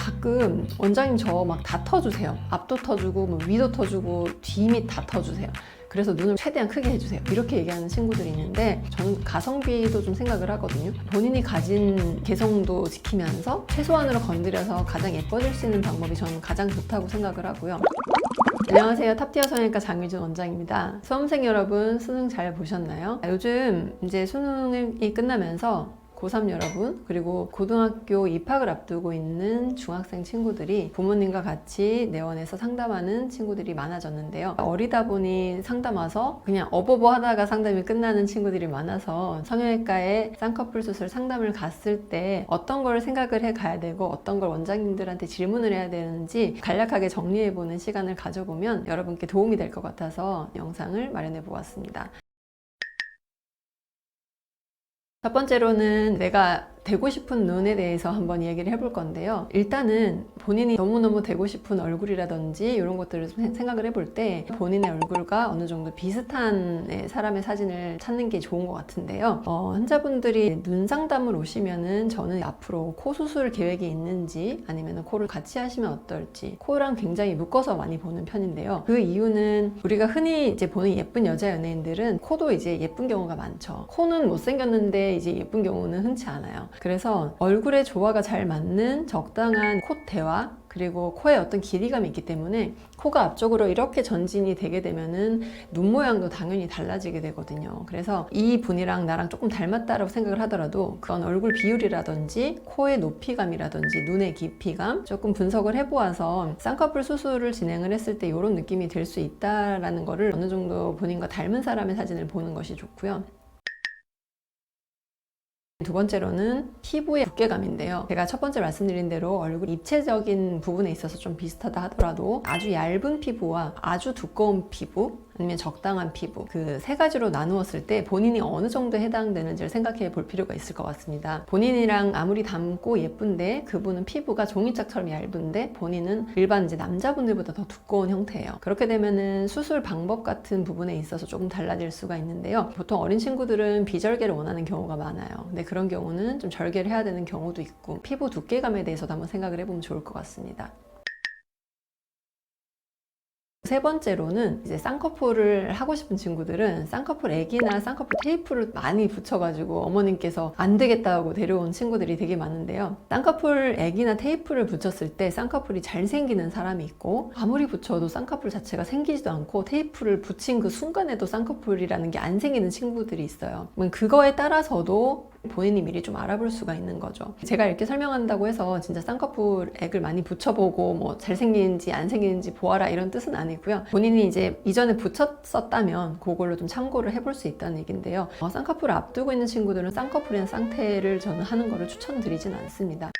가끔 원장님 저 막 다 터주세요. 앞도 터주고 뭐 위도 터주고 뒤 밑 다 터주세요. 그래서 눈을 최대한 크게 해주세요. 이렇게 얘기하는 친구들이 있는데 저는 가성비도 좀 생각을 하거든요. 본인이 가진 개성도 지키면서 최소한으로 건드려서 가장 예뻐질 수 있는 방법이 저는 가장 좋다고 생각을 하고요. 안녕하세요. 탑티어 성형외과 장유준 원장입니다. 수험생 여러분, 수능 잘 보셨나요? 요즘 이제 수능이 끝나면서 고3 여러분, 그리고 고등학교 입학을 앞두고 있는 중학생 친구들이 부모님과 같이 내원해서 상담하는 친구들이 많아졌는데요. 어리다 보니 상담 와서 그냥 어버버 하다가 상담이 끝나는 친구들이 많아서 성형외과에 쌍꺼풀 수술 상담을 갔을 때 어떤 걸 생각을 해 가야 되고 어떤 걸 원장님들한테 질문을 해야 되는지 간략하게 정리해보는 시간을 가져보면 여러분께 도움이 될 것 같아서 영상을 마련해 보았습니다. 첫 번째로는 내가 되고 싶은 눈에 대해서 한번 얘기를 해볼 건데요. 일단은 본인이 너무너무 되고 싶은 얼굴이라든지 이런 것들을 생각을 해볼 때 본인의 얼굴과 어느 정도 비슷한 사람의 사진을 찾는 게 좋은 것 같은데요. 환자분들이 눈 상담을 오시면은 저는 앞으로 코 수술 계획이 있는지 아니면 코를 같이 하시면 어떨지 코랑 굉장히 묶어서 많이 보는 편인데요. 그 이유는 우리가 흔히 이제 보는 예쁜 여자 연예인들은 코도 이제 예쁜 경우가 많죠. 코는 못생겼는데 이제 예쁜 경우는 흔치 않아요. 그래서 얼굴에 조화가 잘 맞는 적당한 콧대와 그리고 코에 어떤 길이감이 있기 때문에 코가 앞쪽으로 이렇게 전진이 되게 되면은 눈 모양도 당연히 달라지게 되거든요. 그래서 이 분이랑 나랑 조금 닮았다라고 생각을 하더라도 그런 얼굴 비율이라든지 코의 높이감이라든지 눈의 깊이감 조금 분석을 해보아서 쌍꺼풀 수술을 진행을 했을 때 이런 느낌이 들 수 있다라는 거를 어느 정도 본인과 닮은 사람의 사진을 보는 것이 좋고요. 두 번째로는 피부의 두께감인데요. 제가 첫 번째 말씀드린 대로 얼굴 입체적인 부분에 있어서 좀 비슷하다 하더라도 아주 얇은 피부와 아주 두꺼운 피부 아니면 적당한 피부 그 세 가지로 나누었을 때 본인이 어느 정도에 해당되는지를 생각해 볼 필요가 있을 것 같습니다. 본인이랑 아무리 닮고 예쁜데 그분은 피부가 종이짝처럼 얇은데 본인은 일반 이제 남자분들보다 더 두꺼운 형태예요. 그렇게 되면은 수술 방법 같은 부분에 있어서 조금 달라질 수가 있는데요. 보통 어린 친구들은 비절개를 원하는 경우가 많아요. 근데 그런 경우는 좀 절개를 해야 되는 경우도 있고 피부 두께감에 대해서도 한번 생각을 해보면 좋을 것 같습니다. 세 번째로는 이제 쌍꺼풀을 하고 싶은 친구들은 쌍꺼풀 액이나 쌍꺼풀 테이프를 많이 붙여가지고 어머님께서 안 되겠다고 데려온 친구들이 되게 많은데요. 쌍꺼풀 액이나 테이프를 붙였을 때 쌍꺼풀이 잘 생기는 사람이 있고 아무리 붙여도 쌍꺼풀 자체가 생기지도 않고 테이프를 붙인 그 순간에도 쌍꺼풀이라는 게 안 생기는 친구들이 있어요. 그거에 따라서도 본인이 미리 좀 알아볼 수가 있는 거죠. 제가 이렇게 설명한다고 해서 진짜 쌍꺼풀 액을 많이 붙여보고 뭐 잘생기는지 안 생기는지 보아라 이런 뜻은 아니고요. 본인이 이제 이전에 붙였었다면 그걸로 좀 참고를 해볼 수 있다는 얘기인데요. 쌍꺼풀을 앞두고 있는 친구들은 쌍꺼풀이나 쌍태를 저는 하는 거를 추천드리진 않습니다.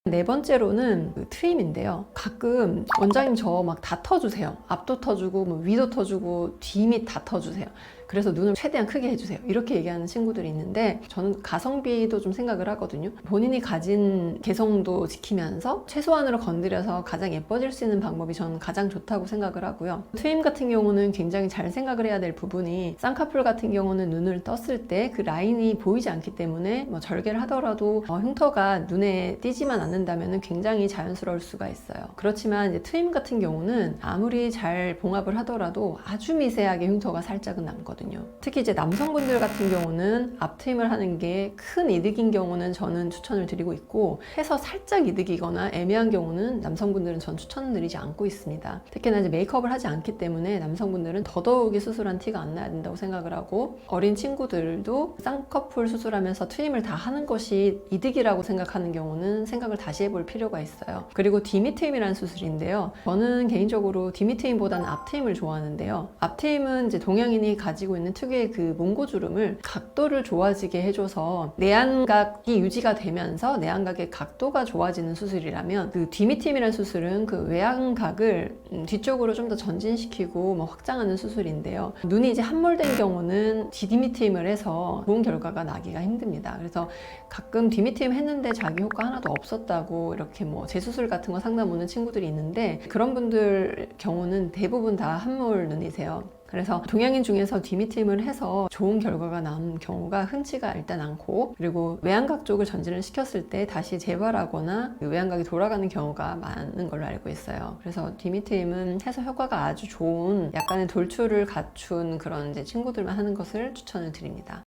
네 번째로는 트림인데요. 가끔 원장님 저 막 다 터주세요. 앞도 터주고 뭐 위도 터주고 뒤 밑 다 터주세요. 그래서 눈을 최대한 크게 해주세요. 이렇게 얘기하는 친구들이 있는데 저는 가성비도 좀 생각을 하거든요. 본인이 가진 개성도 지키면서 최소한으로 건드려서 가장 예뻐질 수 있는 방법이 저는 가장 좋다고 생각을 하고요. 트림 같은 경우는 굉장히 잘 생각을 해야 될 부분이 쌍꺼풀 같은 경우는 눈을 떴을 때 그 라인이 보이지 않기 때문에 뭐 절개를 하더라도 흉터가 눈에 띄지만 않는다면 굉장히 자연스러울 수가 있어요. 그렇지만 이제 트림 같은 경우는 아무리 잘 봉합을 하더라도 아주 미세하게 흉터가 살짝은 남거든요. 특히 이제 남성분들 같은 경우는 앞 트림을 하는 게 큰 이득인 경우는 저는 추천을 드리고 있고 해서 살짝 이득이거나 애매한 경우는 남성분들은 전 추천드리지 않고 있습니다. 특히나 이제 메이크업을 하지 않기 때문에 남성분들은 더더욱이 수술한 티가 안 나야 된다고 생각을 하고 어린 친구들도 쌍꺼풀 수술하면서 트림을 다 하는 것이 이득이라고 생각하는 경우는 생각을 다시 해볼 필요가 있어요. 그리고 디미트림이라는 수술인데요. 저는 개인적으로 디미트림보다는 앞트림을 좋아하는데요. 앞트림은 이제 동양인이 가지고 있는 특유의 그 몽고주름을 각도를 좋아지게 해줘서 내안각이 유지가 되면서 내안각의 각도가 좋아지는 수술이라면 그 디미트림이라는 수술은 그 외안각을 뒤쪽으로 좀 더 전진시키고 뭐 확장하는 수술인데요. 눈이 이제 함몰된 경우는 디미트림을 해서 좋은 결과가 나기가 힘듭니다. 그래서 가끔 디미트림 했는데 자기 효과 하나도 없었다고 이렇게 뭐 재수술 같은 거 상담 오는 친구들이 있는데 그런 분들 경우는 대부분 다 함몰 눈이세요. 그래서 동양인 중에서 디미트림을 해서 좋은 결과가 나온 경우가 흔치가 일단 않고, 그리고 외양각 쪽을 전진을 시켰을 때 다시 재발하거나 외양각이 돌아가는 경우가 많은 걸로 알고 있어요. 그래서 디미트림은 해서 효과가 아주 좋은 약간의 돌출을 갖춘 그런 이제 친구들만 하는 것을 추천을 드립니다.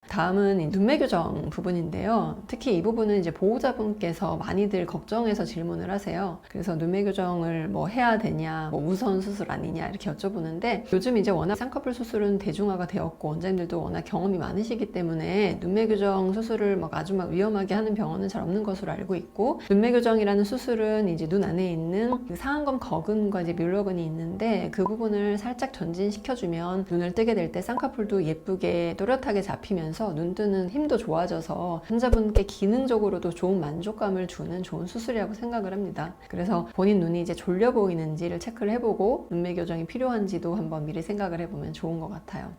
다음은 이 눈매 교정 부분인데요. 특히 이 부분은 이제 보호자분께서 많이들 걱정해서 질문을 하세요. 그래서 눈매 교정을 뭐 해야 되냐, 뭐 우선 수술 아니냐 이렇게 여쭤보는데, 요즘 이제 워낙 쌍꺼풀 수술은 대중화가 되었고 원장님들도 워낙 경험이 많으시기 때문에 눈매 교정 수술을 막 아주 막 위험하게 하는 병원은 잘 없는 것으로 알고 있고, 눈매 교정이라는 수술은 이제 눈 안에 있는 그 상안검 거근과 이제 뮬러근이 있는데 그 부분을 살짝 전진시켜주면 눈을 뜨게 될 때 쌍꺼풀도 예쁘게 또렷하게 잡히면서 눈 뜨는 힘도 좋아져서 환자분께 기능적으로도 좋은 만족감을 주는 좋은 수술이라고 생각을 합니다. 그래서 본인 눈이 이제 졸려 보이는지를 체크를 해보고 눈매 교정이 필요한지도 한번 미리 생각을 해보면 좋은 것 같아요.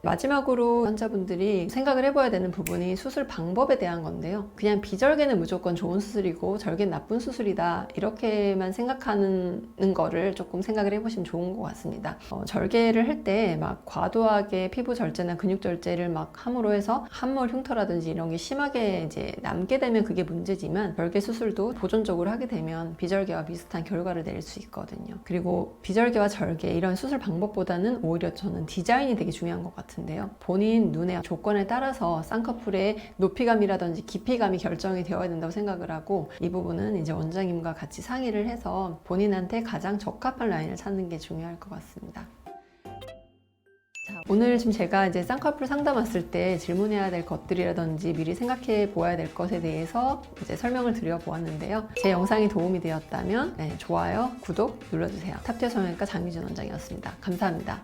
마지막으로 환자분들이 생각을 해봐야 되는 부분이 수술 방법에 대한 건데요. 그냥 비절개는 무조건 좋은 수술이고 절개는 나쁜 수술이다, 이렇게만 생각하는 거를 조금 생각을 해보시면 좋은 것 같습니다. 절개를 할 때 막 과도하게 피부 절제나 근육 절제를 막 함으로 해서 함몰 흉터라든지 이런 게 심하게 이제 남게 되면 그게 문제지만, 절개 수술도 보존적으로 하게 되면 비절개와 비슷한 결과를 낼 수 있거든요. 그리고 비절개와 절개 이런 수술 방법보다는 오히려 저는 디자인이 되게 중요한 것 같아요. 인데요. 본인 눈의 조건에 따라서 쌍꺼풀의 높이감이라든지 깊이감이 결정이 되어야 된다고 생각을 하고, 이 부분은 이제 원장님과 같이 상의를 해서 본인한테 가장 적합한 라인을 찾는 게 중요할 것 같습니다. 오늘 지금 제가 이제 쌍꺼풀 상담 왔을 때 질문해야 될 것들이라든지 미리 생각해 보아야 될 것에 대해서 이제 설명을 드려 보았는데요. 제 영상이 도움이 되었다면 좋아요, 구독 눌러주세요. 탑티어 성형외과 장미준 원장이었습니다. 감사합니다.